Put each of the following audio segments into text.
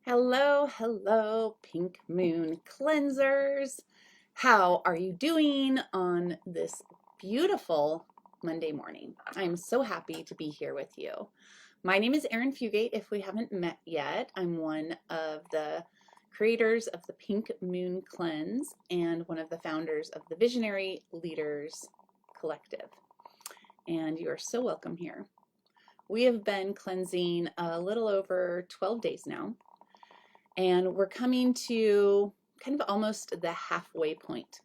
Hello, hello, pink moon cleansers. How are you doing on this beautiful Monday morning? I'm so happy to be here with you. My name is Erin Fugate. If we haven't met yet, I'm one of the creators of the Pink Moon Cleanse and one of the founders of the Visionary Leaders Collective. And you are so welcome here. We have been cleansing a little over 12 days now. And we're coming to kind of almost the halfway point,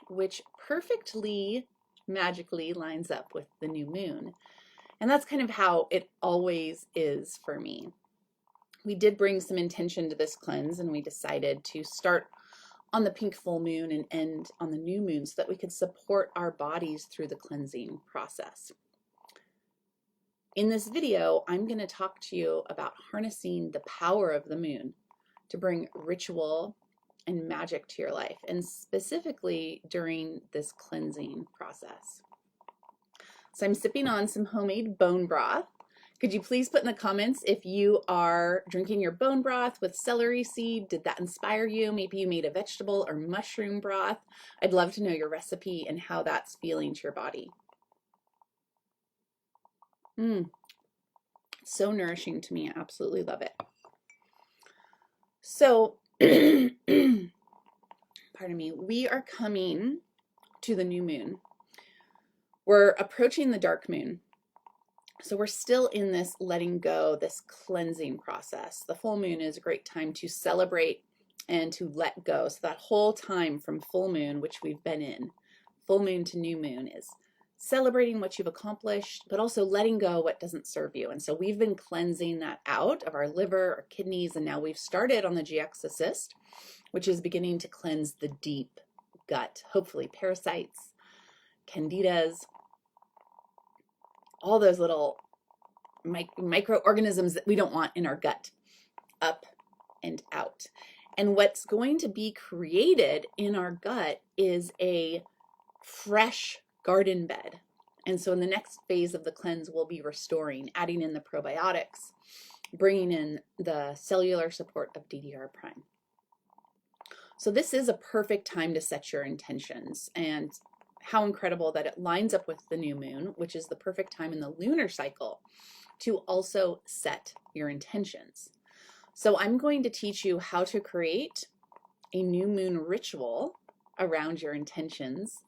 which perfectly magically lines up with the new moon. And that's kind of how it always is for me. We did bring some intention to this cleanse, and we decided to start on the pink full moon and end on the new moon so that we could support our bodies through the cleansing process. In this video, I'm going to talk to you about harnessing the power of the moon to bring ritual and magic to your life, and specifically during this cleansing process. So I'm sipping on some homemade bone broth. Could you please put in the comments if you are drinking your bone broth with celery seed? Did that inspire you? Maybe you made a vegetable or mushroom broth. I'd love to know your recipe and how that's feeling to your body. So nourishing to me. I absolutely love it. So, pardon me, we are coming to the new moon. We're approaching the dark moon. So we're still in this letting go, this cleansing process. The full moon is a great time to celebrate and to let go. So that whole time from full moon, which we've been in, full moon to new moon, is celebrating what you've accomplished, but also letting go what doesn't serve you. And so we've been cleansing that out of our liver, our kidneys, and now we've started on the GX Assist, which is beginning to cleanse the deep gut, hopefully parasites, candidas, all those little microorganisms that we don't want in our gut, up and out. And what's going to be created in our gut is a fresh garden bed. And so in the next phase of the cleanse, we'll be restoring, adding in the probiotics, bringing in the cellular support of DDR prime. So this is a perfect time to set your intentions, and how incredible that it lines up with the new moon, which is the perfect time in the lunar cycle to also set your intentions. So I'm going to teach you how to create a new moon ritual around your intentions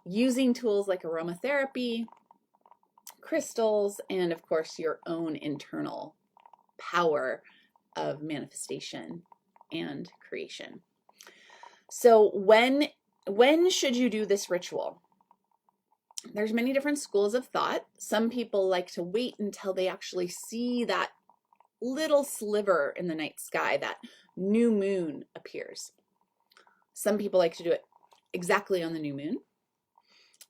using tools like aromatherapy, crystals, and of course your own internal power of manifestation and creation. So when should you do this ritual? There's many different schools of thought. Some people like to wait until they actually see that little sliver in the night sky, that new moon appears. Some people like to do it exactly on the new moon.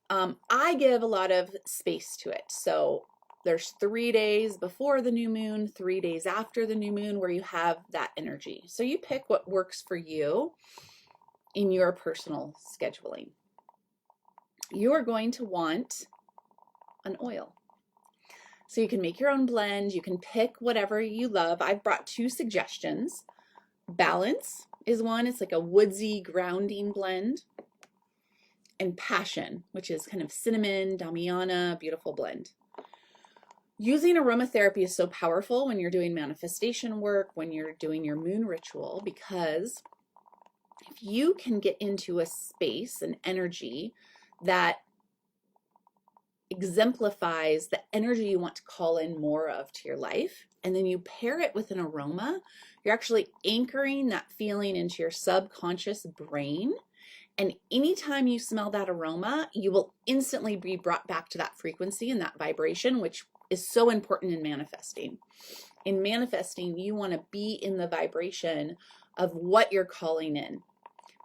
I give a lot of space to it. So there's 3 days before the new moon, 3 days after the new moon, where you have that energy. So you pick what works for you in your personal scheduling. You are going to want an oil. So you can make your own blend. You can pick whatever you love. I've brought 2 suggestions. Balance is one. It's like a woodsy grounding blend. And Passion, which is kind of cinnamon, damiana, beautiful blend. Using aromatherapy is so powerful when you're doing manifestation work, when you're doing your moon ritual, because if you can get into a space, an energy that exemplifies the energy you want to call in more of to your life, and then you pair it with an aroma, you're actually anchoring that feeling into your subconscious brain. And anytime you smell that aroma, you will instantly be brought back to that frequency and that vibration, which is so important in manifesting. In manifesting, you want to be in the vibration of what you're calling in,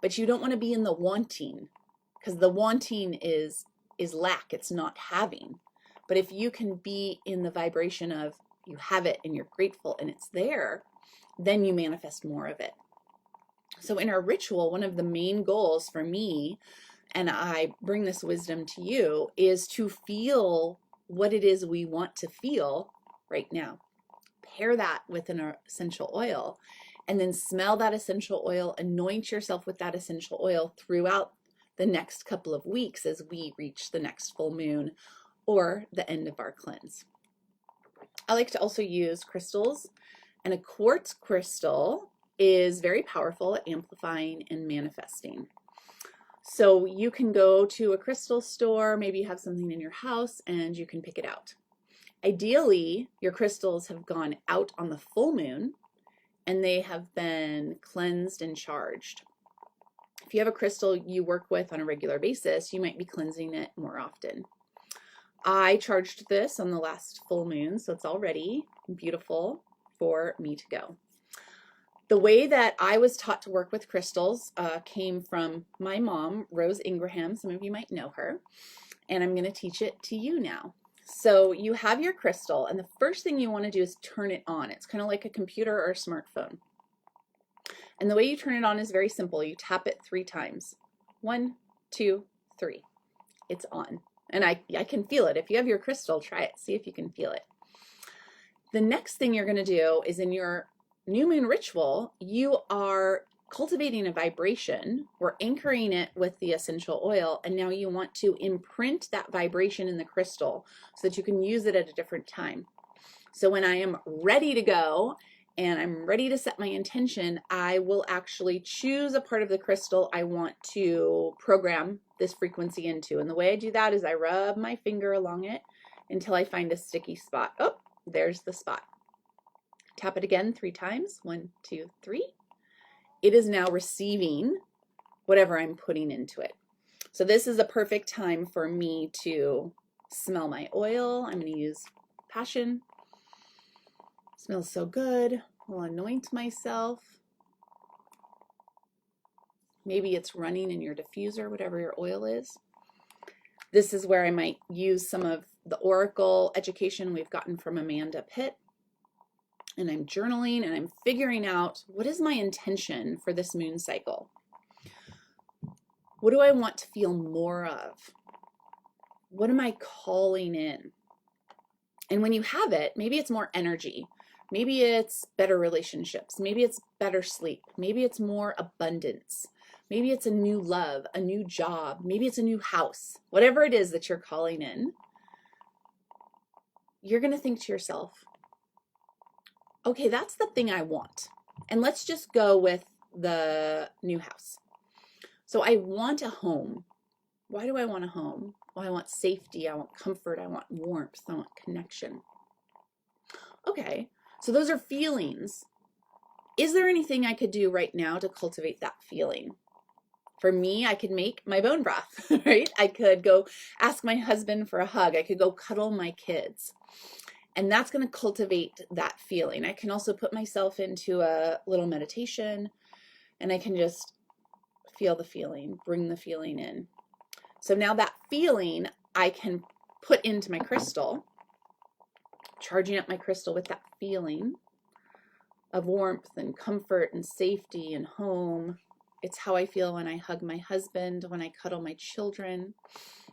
but you don't want to be in the wanting, because the wanting is lack, it's not having. But if you can be in the vibration of you have it and you're grateful and it's there, then you manifest more of it. So in our ritual, one of the main goals for me, and I bring this wisdom to you, is to feel what it is we want to feel right now. Pair that with an essential oil and then smell that essential oil, anoint yourself with that essential oil throughout the next couple of weeks as we reach the next full moon or the end of our cleanse. I like to also use crystals, and a quartz crystal is very powerful at amplifying and manifesting. So you can go to a crystal store, maybe you have something in your house, and you can pick it out. Ideally, your crystals have gone out on the full moon and they have been cleansed and charged. If you have a crystal you work with on a regular basis, you might be cleansing it more often. I charged this on the last full moon, so it's already beautiful for me to go. The way that I was taught to work with crystals came from my mom, Rose Ingraham. Some of you might know her, and I'm going to teach it to you now. So you have your crystal, and the first thing you want to do is turn it on. It's kind of like a computer or a smartphone. And the way you turn it on is very simple. You tap it 3 times. 1, 2, 3. It's on. And I can feel it. If you have your crystal, try it. See if you can feel it. The next thing you're going to do is in your new moon ritual, you are cultivating a vibration. We're anchoring it with the essential oil, and now you want to imprint that vibration in the crystal so that you can use it at a different time. So when I am ready to go and I'm ready to set my intention, I will actually choose a part of the crystal I want to program this frequency into. And the way I do that is I rub my finger along it until I find a sticky spot. Oh, there's the spot. Tap it again 3 times. 1, 2, 3. It is now receiving whatever I'm putting into it. So this is a perfect time for me to smell my oil. I'm going to use Passion. Smells so good. I'll anoint myself. Maybe it's running in your diffuser, whatever your oil is. This is where I might use some of the oracle education we've gotten from Amanda Pitt. And I'm journaling and I'm figuring out, what is my intention for this moon cycle? What do I want to feel more of? What am I calling in? And when you have it, maybe it's more energy. Maybe it's better relationships. Maybe it's better sleep. Maybe it's more abundance. Maybe it's a new love, a new job. Maybe it's a new house. Whatever it is that you're calling in, you're going to think to yourself, okay, that's the thing I want. And let's just go with the new house. So I want a home. Why do I want a home? Well, I want safety. I want comfort. I want warmth. I want connection. Okay, so those are feelings. Is there anything I could do right now to cultivate that feeling? For me, I could make my bone broth, right? I could go ask my husband for a hug. I could go cuddle my kids. And that's going to cultivate that feeling. I can also put myself into a little meditation and I can just feel the feeling, bring the feeling in. So now that feeling I can put into my crystal, charging up my crystal with that feeling of warmth and comfort and safety and home. It's how I feel when I hug my husband, when I cuddle my children,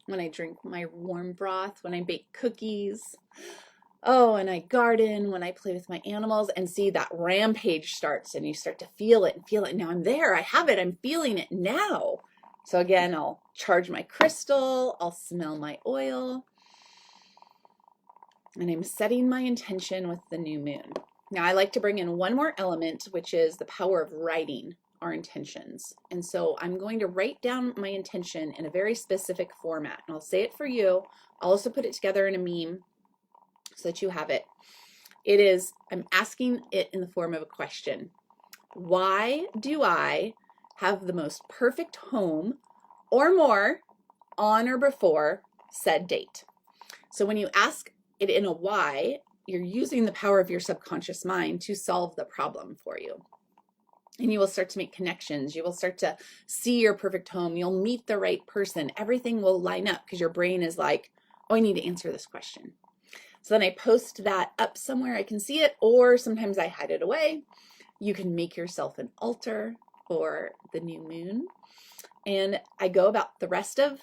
when I drink my warm broth, when I bake cookies. Oh, and I garden, when I play with my animals, and see that rampage starts and you start to feel it and feel it. Now I'm there, I have it, I'm feeling it now. So again, I'll charge my crystal, I'll smell my oil, and I'm setting my intention with the new moon. Now I like to bring in one more element, which is the power of writing our intentions. And so I'm going to write down my intention in a very specific format, and I'll say it for you. I'll also put it together in a meme so that you have it. It is, I'm asking it in the form of a question. Why do I have the most perfect home or more on or before said date? So when you ask it in a why, you're using the power of your subconscious mind to solve the problem for you. And you will start to make connections. You will start to see your perfect home. You'll meet the right person. Everything will line up because your brain is like, oh, I need to answer this question. So then I post that up somewhere I can see it, or sometimes I hide it away. You can make yourself an altar for the new moon. And I go about the rest of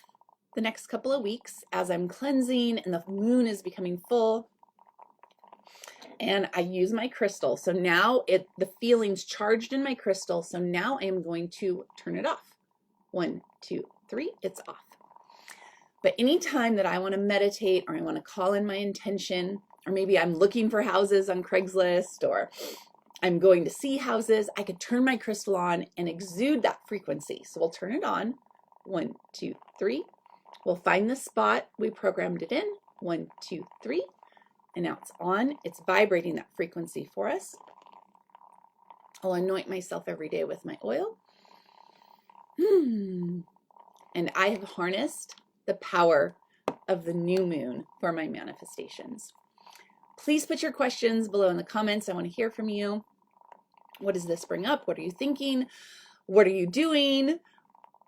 the next couple of weeks as I'm cleansing and the moon is becoming full. and I use my crystal. So now the feeling's charged in my crystal. So now I am going to turn it off. 1, 2, 3, it's off. But anytime that I want to meditate, or I want to call in my intention, or maybe I'm looking for houses on Craigslist, or I'm going to see houses, I could turn my crystal on and exude that frequency. So we'll turn it on. 1, 2, 3. We'll find the spot we programmed it in. 1, 2, 3. And now it's on. It's vibrating that frequency for us. I'll anoint myself every day with my oil. And I have harnessed the power of the new moon for my manifestations. Please put your questions below in the comments. I want to hear from you. What does this bring up? What are you thinking? What are you doing?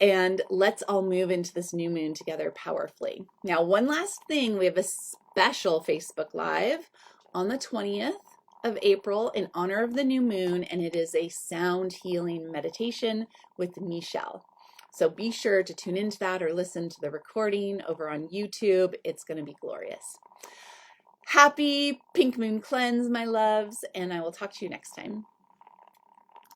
And let's all move into this new moon together powerfully. Now, one last thing, we have a special Facebook Live on the 20th of April in honor of the new moon, and it is a sound healing meditation with Michelle. So be sure to tune into that or listen to the recording over on YouTube. It's going to be glorious. Happy Pink Moon Cleanse, my loves, and I will talk to you next time.